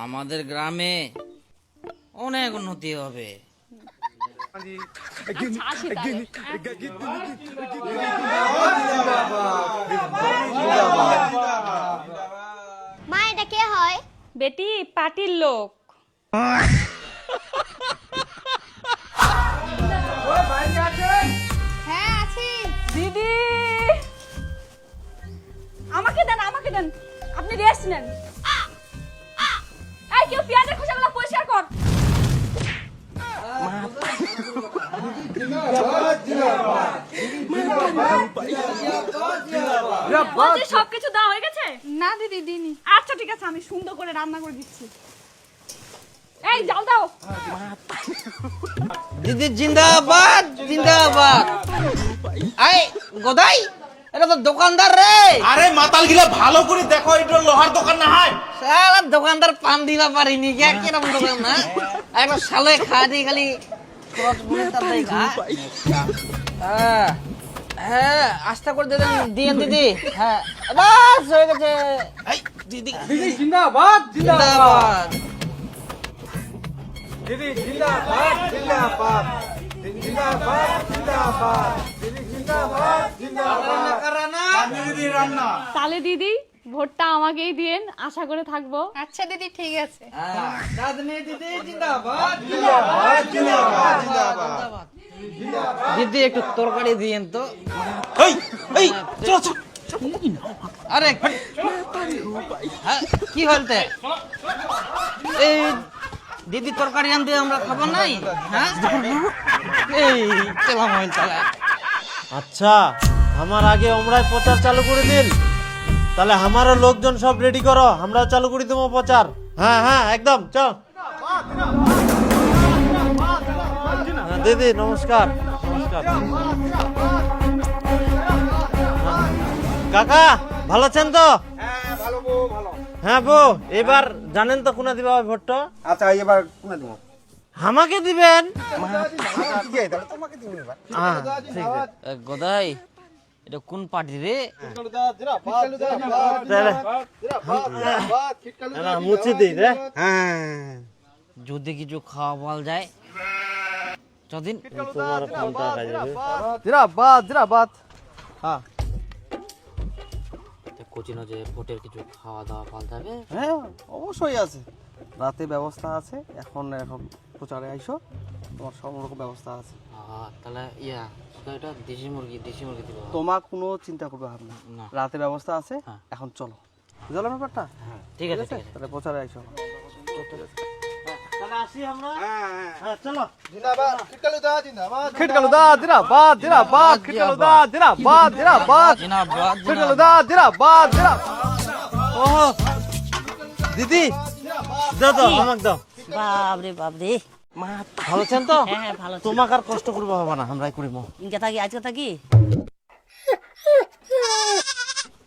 আমাদের গ্রামে অনেক উন্নতি হবে। মা এটা কে হয়? বেটি পার্টির লোক। হ্যাঁ আছি। দিদি আমাকে দেন, আমাকে দেন, আপনি রেস্ট নেন। এই কেউ পেঁয়াজের খোসাগুলো পরিষ্কার কর। বলছি সবকিছু দেওয়া হয়ে গেছে? না দিদি দিনি। আচ্ছা ঠিক আছে, আমি সুন্দর করে রান্না করে দিচ্ছি। এই জাল দাও। দিদি জিন্দাবাদ জিন্দাবাদ। আই গোদাই, এটা তো দোকানদার রে। আরে মাতাল গিলা ভালো করে দেখো, এটা লোহার দোকান না হয়। শালা দোকানদার পান দিবা পারিনি কে, কিরকম দোকান না? একবার শালে খাদি খালি খরচ মনটা দেখা। হ্যাঁ হ্যাঁ, আস্তে করে দিয়েন দিদি। হ্যাঁ বাস হয়ে গেছে। এই দিদি দিদি জিন্দাবাদ জিন্দাবাদ। দিদি জিন্দাবাদ জিন্দাবাদ জিন্দাবাদ জিন্দাবাদ দিদি জিন্দাবাদ জিন্দাবাদ দিদি রান্না। তাহলে দিদি ভোটটা আমাকেই দিয়েন, আশা করে থাকবো। আচ্ছা দিদি ঠিক আছে। দাদনি দিদি জিন্দাবাদ জিন্দাবাদ জিন্দাবাদ জিন্দাবাদ দিদি একটু তরকারি দিয়েন তো। এই এই চলো চলো। আরে হ্যাঁ, কি হলতে এই দিদি তরকারি আনতে আমরা খাবো নাই? হ্যাঁ এই চলা মহিল চালা। আচ্ছা, আমার আগে আমরাই প্রচার চালু করে দিন, তাহলে আমারও লোকজন সব রেডি করো, আমরাও চালু করে দেবো প্রচার। হ্যাঁ হ্যাঁ একদম চল। হ্যাঁ, দিদি নমস্কার। নমস্কার কাকা, ভালো আছেন তো? হ্যাঁ ভালো বউ ভালো। হ্যাঁ বউ, এবার জানেন তো কোনা দিবা ভোটটা? আচ্ছা এবার কোনা দেবো? আমাকে দিবেন? ঠিক আছে তাহলে তোমাকে দিব এবার। হ্যাঁ ঠিক আছে। গোদাই, এটা কোন পার্টি রে? তাহলে মুছে দিই রে। হ্যাঁ যদি কিছু খাওয়া বল যায় যদিন তোমার কোনটা কাজে রে? জিরাবাদ জিরাবাদ। হ্যাঁ কোচিনো যে ভোটের কিছু খাওয়া দাওয়া পাল্টা যাবে। হ্যাঁ অবশ্যই আছে, রাতে ব্যবস্থা আছে। এখন এখন প্রচারে আইসো, তোমার সব রকম ব্যবস্থা আছে। তাহলে ইয়া এটা দেশি মুরগি দিব। তোমার কোনো চিন্তা করবে হবে না, না। রাতে ব্যবস্থা আছে। হ্যাঁ। এখন চলো, বুঝলো ব্যাপারটা? ঠিক আছে ঠিক আছে। তাহলে প্রচারে আইসো। তাহলে আসি আমরা। হ্যাঁ চলো। খিটকালুদা জিরাবাদ জিরাবাদ খিটকালুদা জিরাবাদ জিরাবাদ জিনাবাদ খিটকালুদা জিরাবাদ জিরাবাদ। ও দিদি দাও তো, আমাকে দাও। বাপরে বাপরে, ভালো আছেন তো? হ্যাঁ ভালো আছি। তোমাকে আর কষ্ট করবো হবে না, আমরাই করিব। ইনকে থাকি, আজকে থাকি।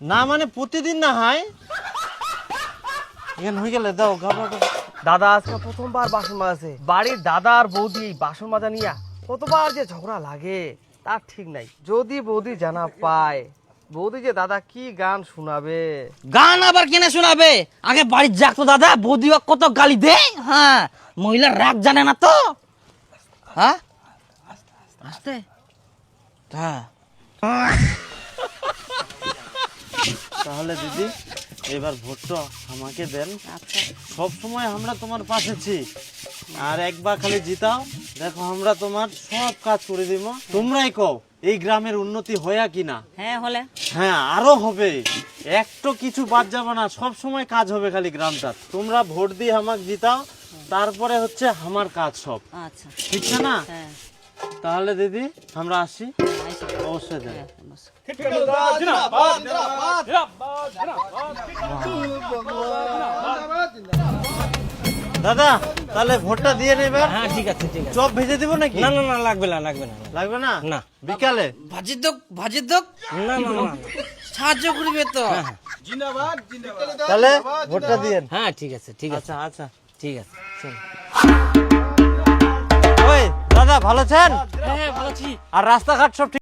না মানে প্রতিদিন না হয় এখানে হয়ে গেলে দাও ঘাবড়া। দাদা আজকে প্রথমবার বাসন মাজাছে। বাড়ির দাদা আর বৌদি এই বাসন মাজা নিয়া কতবার যে ঝগড়া লাগে তার ঠিক নাই। যদি বৌদি জানা পায়, বৌদি যে দাদা কি গান শোনাবে। গান আবার কেনে শোনাবে? আগে বাড়ির যাক তো দাদা, বৌদি কত গালি দে। হ্যাঁ, মহিলার রাগ জানে না তো। হ্যাঁ আস্তে হ্যাঁ। তাহলে দিদি এবার ভোটটা আমাকে দেন। সব সময় আমরা তোমার পাশে আছি, আর একবার খালি জিতাও, দেখো আমরা তোমার সব কাজ করে দিব। তোমরাই কও এই গ্রামের উন্নতি হয়া কিনা। হ্যাঁ হলে হ্যাঁ আরো হবে, একটু কিছু বাদ যাবে না, সব সময় কাজ হবে খালি গ্রামটা। তোমরা ভোট দিয়ে আমাকে জিতাও, তারপরে হচ্ছে আমার কাজ সব। আচ্ছা ঠিক আছে না? হ্যাঁ তাহলে দিদি আমরা আসি। আইসো। অবশ্যই দেন। হ্যাঁ, বস। দাদা তাহলে ভোটটা দিয়ে নেবেন। হ্যাঁ ঠিক আছে ঠিক আছে। চপ ভেজে দিব নাকি? না না না, লাগবে না লাগবে না। লাগবে না? না। বিকালে ভাজির দোক না না না, সাহায্য করবে তো। তাহলে ভোটটা দিয়েন। হ্যাঁ ঠিক আছে ঠিক আছে আচ্ছা আচ্ছা। ঠিক আছে চল। ওই দাদা ভালো আছেন? হ্যাঁ ভালো আছি। আর রাস্তাঘাট সব ঠিক